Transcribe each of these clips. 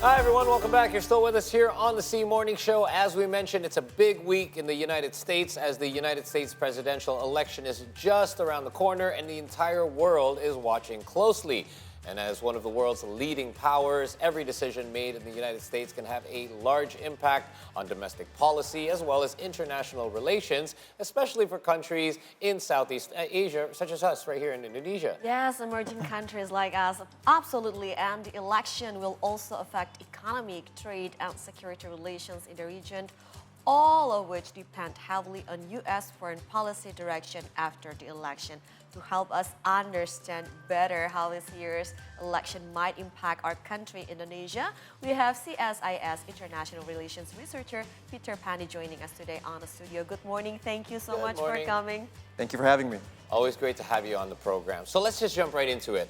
Hi, everyone. Welcome back. You're still with us here on the C Morning Show. As we mentioned, it's a big week in the United States as the United States presidential election is just around the corner and the entire world is watching closely. And as one of the world's leading powers, every decision made in the United States can have a large impact on domestic policy as well as international relations, especially for countries in Southeast Asia, such as us right here in Indonesia. Yes, emerging countries like us, absolutely. And the election will also affect economic, trade, and security relations in the region, all of which depend heavily on U.S. foreign policy direction after the election. To help us understand better how this year's election might impact our country, Indonesia, we have CSIS International Relations researcher Pieter Pandie joining us today on the studio. Good morning. Thank you so much for coming. Thank you for having me. Always great to have you on the program. So let's just jump right into it.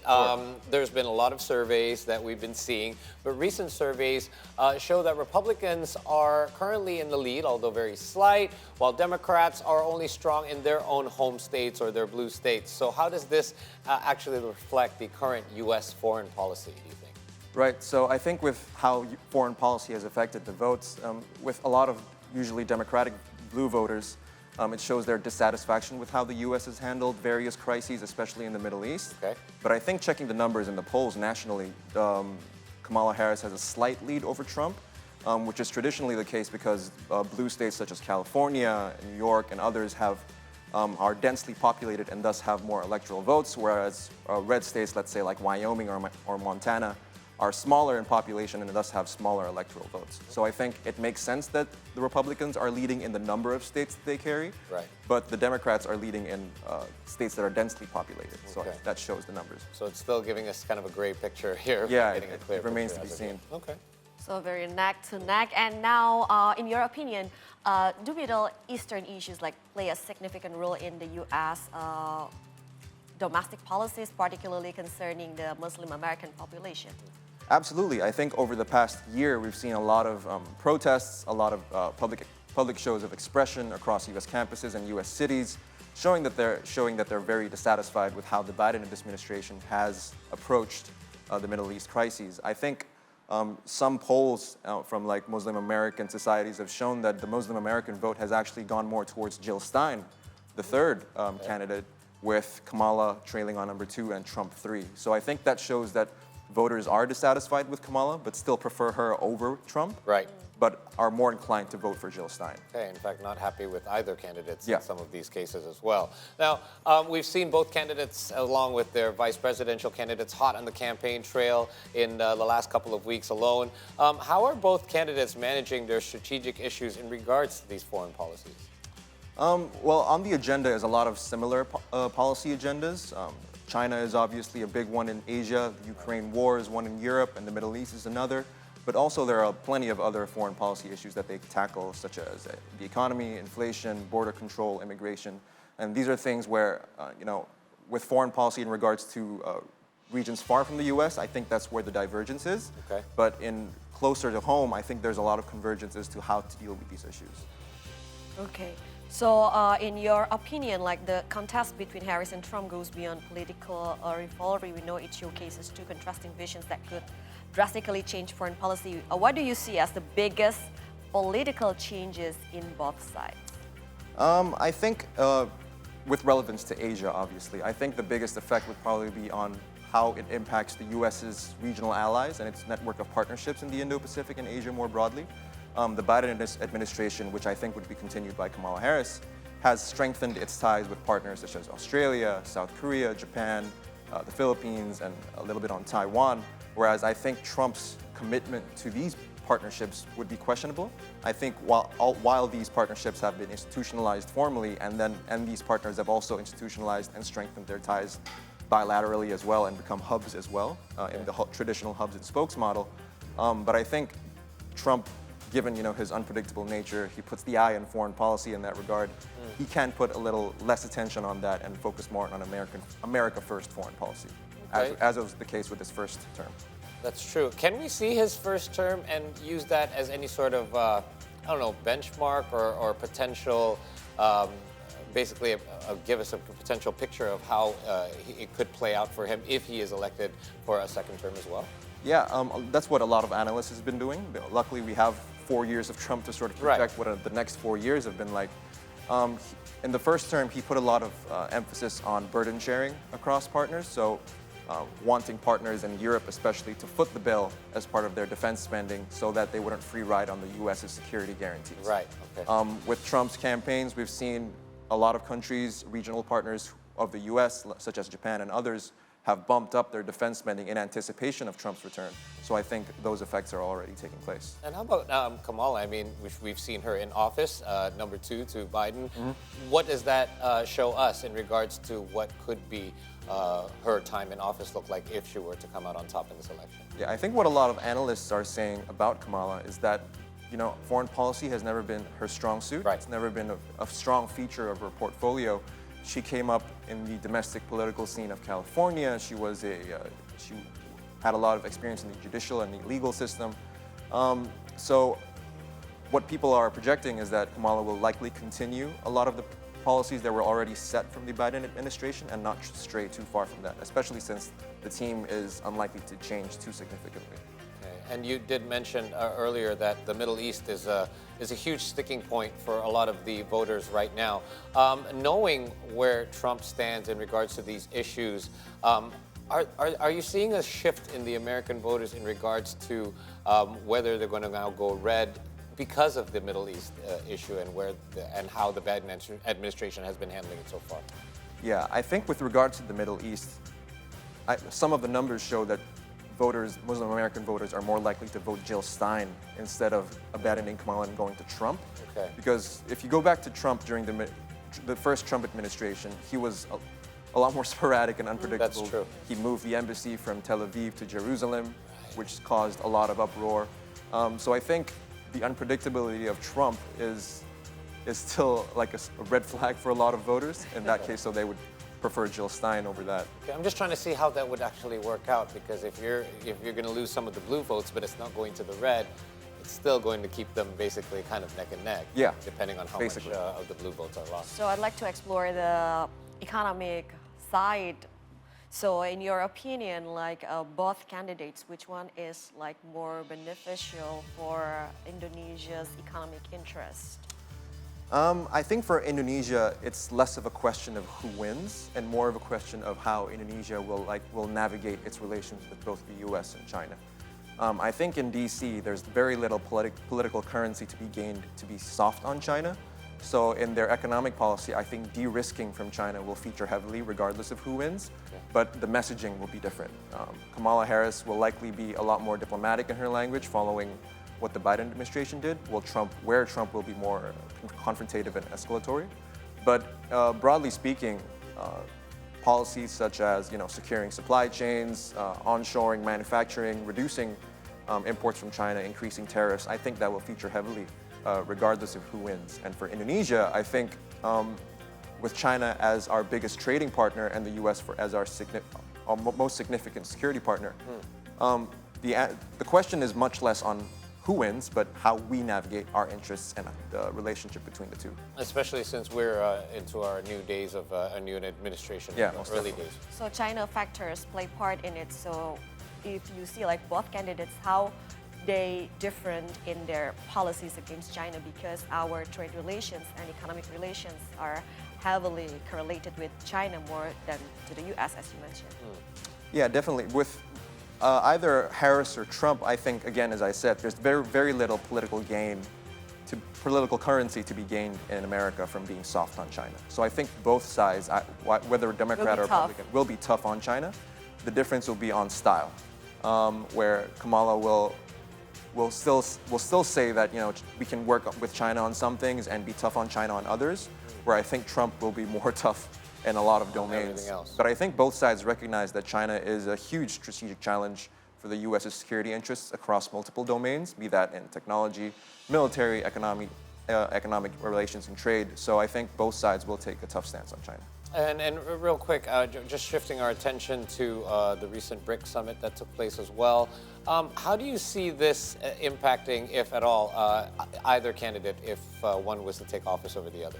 There's been a lot of surveys that we've been seeing, but recent surveys show that Republicans are currently in the lead, although very slight, while Democrats are only strong in their own home states or their blue states. So how does this actually reflect the current U.S. foreign policy, do you think? Right, so I think with how foreign policy has affected the votes, with a lot of usually Democratic blue voters, it shows their dissatisfaction with how the U.S. has handled various crises, especially in the Middle East. Okay. But I think checking the numbers in the polls nationally, Kamala Harris has a slight lead over Trump, which is traditionally the case because blue states such as California, New York, and others are densely populated and thus have more electoral votes, whereas red states, let's say like Wyoming or Montana, are smaller in population and thus have smaller electoral votes. So I think it makes sense that the Republicans are leading in the number of states that they carry, right, but the Democrats are leading in states that are densely populated. So Okay. that shows the numbers. So it's still giving us kind of a gray picture here. Yeah, Getting a clear it remains picture to be as of seen. yet. Okay. So very neck to neck. And now, in your opinion, do Middle Eastern issues like play a significant role in the U.S. Domestic policies, particularly concerning the Muslim American population? Absolutely. I think over the past year, we've seen a lot of protests, a lot of public shows of expression across U.S. campuses and U.S. cities, showing that they're very dissatisfied with how the Biden administration has approached the Middle East crises. I think some polls from like Muslim American societies have shown that the Muslim American vote has actually gone more towards Jill Stein, the third candidate, with Kamala trailing on number 2 and Trump 3. So I think that shows that voters are dissatisfied with Kamala, but still prefer her over Trump. Right. But are more inclined to vote for Jill Stein. Okay, in fact, not happy with either candidates Yeah. in some of these cases as well. Now, we've seen both candidates, along with their vice presidential candidates, hot on the campaign trail in the last couple of weeks alone. How are both candidates managing their strategic issues in regards to these foreign policies? Well, on the agenda is a lot of similar policy agendas. China is obviously a big one in Asia, the Ukraine war is one in Europe, and the Middle East is another. But also there are plenty of other foreign policy issues that they tackle, such as the economy, inflation, border control, immigration. And these are things where, with foreign policy in regards to regions far from the U.S., I think that's where the divergence is. Okay. But in closer to home, I think there's a lot of convergence as to how to deal with these issues. Okay. So, in your opinion, like the contest between Harris and Trump goes beyond political rivalry. We know it showcases two contrasting visions that could drastically change foreign policy. What do you see as the biggest political changes in both sides? I think, with relevance to Asia, obviously, I think the biggest effect would probably be on how it impacts the U.S.'s regional allies and its network of partnerships in the Indo-Pacific and Asia more broadly. The Biden administration, which I think would be continued by Kamala Harris, has strengthened its ties with partners such as Australia, South Korea, Japan, the Philippines, and a little bit on Taiwan, whereas I think Trump's commitment to these partnerships would be questionable. I think while these partnerships have been institutionalized formally, and these partners have also institutionalized and strengthened their ties bilaterally as well and become hubs as well in the traditional hubs and spokes model. But I think Trump, given his unpredictable nature, he puts the eye on foreign policy in that regard. He can put a little less attention on that and focus more on America first foreign policy, Okay. as was the case with his first term. That's true. Can we see his first term and use that as any sort of, benchmark or potential, basically give us a potential picture of how it could play out for him if he is elected for a second term as well? Yeah, that's what a lot of analysts have been doing. Luckily, we have 4 years of Trump to sort of project what the next 4 years have been like. In the first term, he put a lot of emphasis on burden sharing across partners. So wanting partners in Europe especially to foot the bill as part of their defense spending so that they wouldn't free ride on the U.S.'s security guarantees. Right, okay. With Trump's campaigns, we've seen a lot of countries, regional partners of the U.S., such as Japan and others, have bumped up their defense spending in anticipation of Trump's return. So I think those effects are already taking place. And how about Kamala? I mean, we've seen her in office, number 2 to Biden. What does that show us in regards to what could be her time in office look like if she were to come out on top in this election? Yeah, I think what a lot of analysts are saying about Kamala is that, foreign policy has never been her strong suit. Right. It's never been a strong feature of her portfolio. She came up in the domestic political scene of California. She had a lot of experience in the judicial and the legal system. So what people are projecting is that Kamala will likely continue a lot of the policies that were already set from the Biden administration and not stray too far from that, especially since the team is unlikely to change too significantly. And you did mention earlier that the Middle East is a huge sticking point for a lot of the voters right now. Knowing where Trump stands in regards to these issues, are you seeing a shift in the American voters in regards to whether they're going to now go red because of the Middle East issue and how the Biden administration has been handling it so far? Yeah, I think with regard to the Middle East, some of the numbers show that Muslim American voters are more likely to vote Jill Stein instead of abandoning Kamala and going to Trump. Okay. Because if you go back to Trump during the first Trump administration, he was a lot more sporadic and unpredictable. That's true. He moved the embassy from Tel Aviv to Jerusalem, which caused a lot of uproar. So I think the unpredictability of Trump is still like a red flag for a lot of voters. In that case, so they would prefer Jill Stein over that. Okay, I'm just trying to see how that would actually work out, because if you're going to lose some of the blue votes, but it's not going to the red, it's still going to keep them basically kind of neck and neck. Yeah, depending on how much of the blue votes are lost. So I'd like to explore the economic side. So in your opinion, both candidates, which one is more beneficial for Indonesia's economic interest? I think for Indonesia, it's less of a question of who wins and more of a question of how Indonesia will navigate its relations with both the U.S. and China. I think in D.C. there's very little political currency to be gained to be soft on China. So in their economic policy, I think de-risking from China will feature heavily regardless of who wins, but the messaging will be different. Kamala Harris will likely be a lot more diplomatic in her language following what the Biden administration did, where Trump will be more confrontative and escalatory. But broadly speaking, policies such as securing supply chains, onshoring manufacturing, reducing imports from China, increasing tariffs, I think that will feature heavily regardless of who wins. And for Indonesia, I think with China as our biggest trading partner and the U.S. as our most significant security partner, the question is much less on who wins, but how we navigate our interests and the relationship between the two. Especially since we're into our new days of a new administration, early days. So China factors play part in it. So if you see both candidates, how they different in their policies against China, because our trade relations and economic relations are heavily correlated with China more than to the U.S., as you mentioned. Yeah, definitely. With either Harris or Trump, I think, again, as I said, there's very, very little political currency to be gained in America from being soft on China. So I think both sides, whether Democrat or Republican, will be tough on China. The difference will be on style, where Kamala will still say that we can work with China on some things and be tough on China on others, where I think Trump will be more tough in a lot of domains. But I think both sides recognize that China is a huge strategic challenge for the U.S.'s security interests across multiple domains, be that in technology, military, economic relations, and trade. So I think both sides will take a tough stance on China. And real quick, just shifting our attention to the recent BRIC summit that took place as well. How do you see this impacting, if at all, either candidate if one was to take office over the other?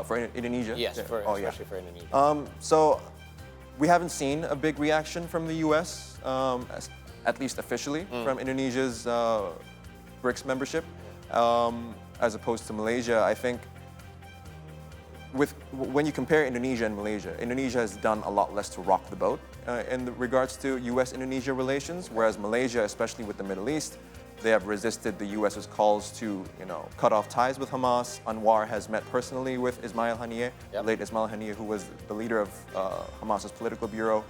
For Indonesia? Yes, especially for Indonesia. So we haven't seen a big reaction from the U.S. at least officially, from Indonesia's BRICS membership. As opposed to Malaysia, I think when you compare Indonesia and Malaysia, Indonesia has done a lot less to rock the boat in regards to U.S.-Indonesia relations, whereas Malaysia, especially with the Middle East, they have resisted the U.S.'s calls to, cut off ties with Hamas. Anwar has met personally with Ismail Haniyeh, the late Ismail Haniyeh, who was the leader of Hamas's political bureau.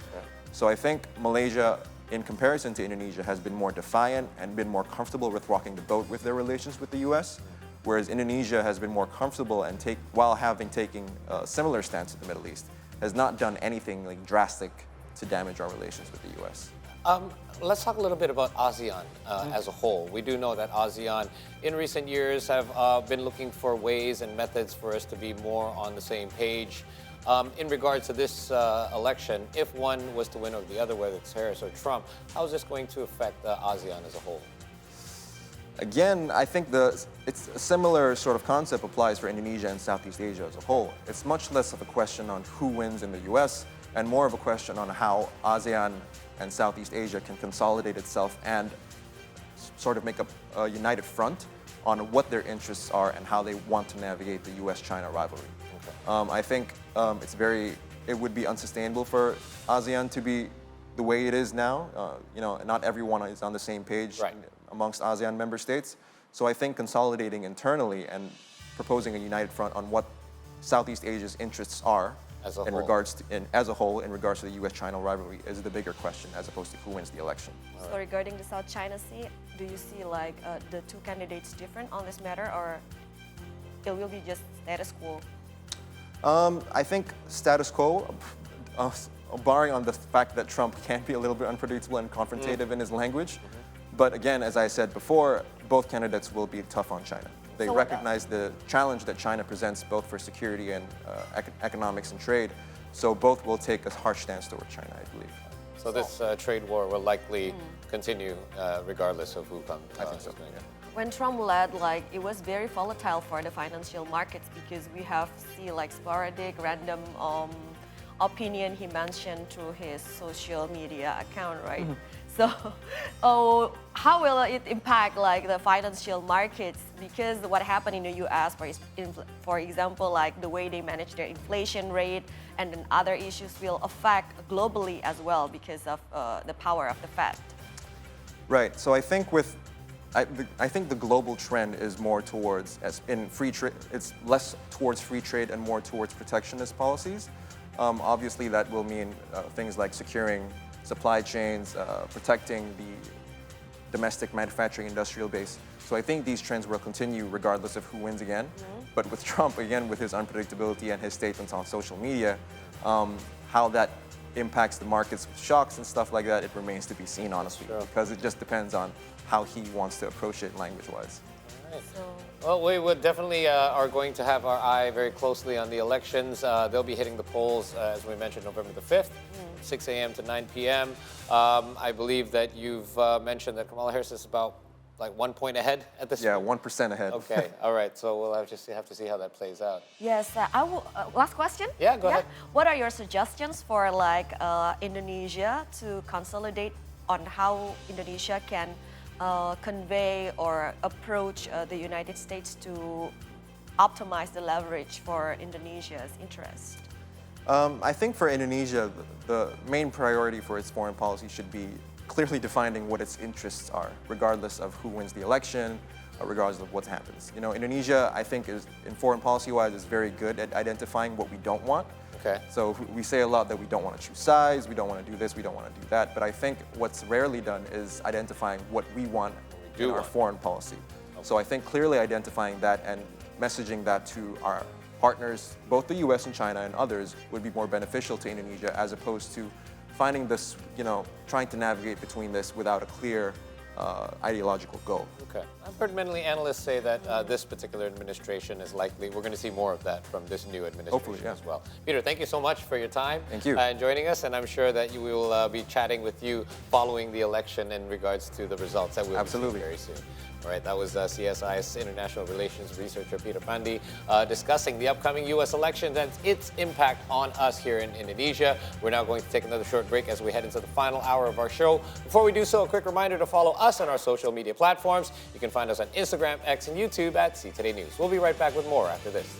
So I think Malaysia, in comparison to Indonesia, has been more defiant and been more comfortable with rocking the boat with their relations with the U.S., whereas Indonesia has been more comfortable and while having taken a similar stance in the Middle East, has not done anything like drastic to damage our relations with the U.S. Let's talk a little bit about ASEAN as a whole. We do know that ASEAN in recent years have been looking for ways and methods for us to be more on the same page. In regards to this election, if one was to win over the other, whether it's Harris or Trump, how is this going to affect ASEAN as a whole? Again, I think it's a similar sort of concept applies for Indonesia and Southeast Asia as a whole. It's much less of a question on who wins in the U.S. and more of a question on how ASEAN and Southeast Asia can consolidate itself and sort of make a united front on what their interests are and how they want to navigate the U.S.-China rivalry. I think it would be unsustainable for ASEAN to be the way it is now. Not everyone is on the same page amongst ASEAN member states. So I think consolidating internally and proposing a united front on what Southeast Asia's interests are as a whole in regards to the U.S.-China rivalry is the bigger question as opposed to who wins the election. So regarding the South China Sea, do you see like the two candidates different on this matter, or it will be just status quo? I think status quo, barring on the fact that Trump can be a little bit unpredictable and confrontative in his language. But again, as I said before, both candidates will be tough on China. They recognize the challenge that China presents both for security and economics and trade. So both will take a harsh stance toward China, I believe. So this trade war will likely continue regardless of who comes. I think so. When Trump led, it was very volatile for the financial markets because we have sporadic, random opinion he mentioned through his social media account, right? So, how will it impact the financial markets? Because what happened in the U.S., for example, the way they manage their inflation rate and then other issues will affect globally as well because of the power of the Fed. Right. So I think I think the global trend is more towards free trade. It's less towards free trade and more towards protectionist policies. Obviously, that will mean things like securing supply chains, protecting the domestic manufacturing industrial base. So I think these trends will continue regardless of who wins again. But with Trump, again, with his unpredictability and his statements on social media, how that impacts the markets with shocks and stuff like that, it remains to be seen, honestly, because it just depends on how he wants to approach it language-wise. Well, we would definitely are going to have our eye very closely on the elections. They'll be hitting the polls, as we mentioned, November the 5th, 6 a.m. to 9 p.m. I believe that you've mentioned that Kamala Harris is about 1 point ahead at this point? Yeah, 1% ahead. Okay, all right. So we'll have to see how that plays out. Yes, last question? Yeah, go ahead. What are your suggestions for Indonesia to consolidate on how Indonesia can convey or approach the United States to optimize the leverage for Indonesia's interest? I think for Indonesia, the main priority for its foreign policy should be clearly defining what its interests are, regardless of who wins the election, regardless of what happens. Indonesia, I think, in foreign policy-wise, is very good at identifying what we don't want. Okay. So we say a lot that we don't want to choose sides, we don't want to do this, we don't want to do that. But I think what's rarely done is identifying what we want in our foreign policy. Okay. So I think clearly identifying that and messaging that to our partners, both the U.S. and China and others, would be more beneficial to Indonesia as opposed to finding this, trying to navigate between this without a clear ideological goal. Okay. I've heard many analysts say that this particular administration is likely, we're going to see more of that from this new administration Hopefully, yeah. as well. Peter, thank you so much for your time. Thank you. And joining us, and I'm sure that we will be chatting with you following the election in regards to the results that we'll Absolutely. be seeing very soon. All right, that was CSI's international relations researcher Pieter Pandie discussing the upcoming U.S. elections and its impact on us here in Indonesia. We're now going to take another short break as we head into the final hour of our show. Before we do so, a quick reminder to follow us on our social media platforms. You can find us on Instagram, X, and YouTube at CToday News. We'll be right back with more after this.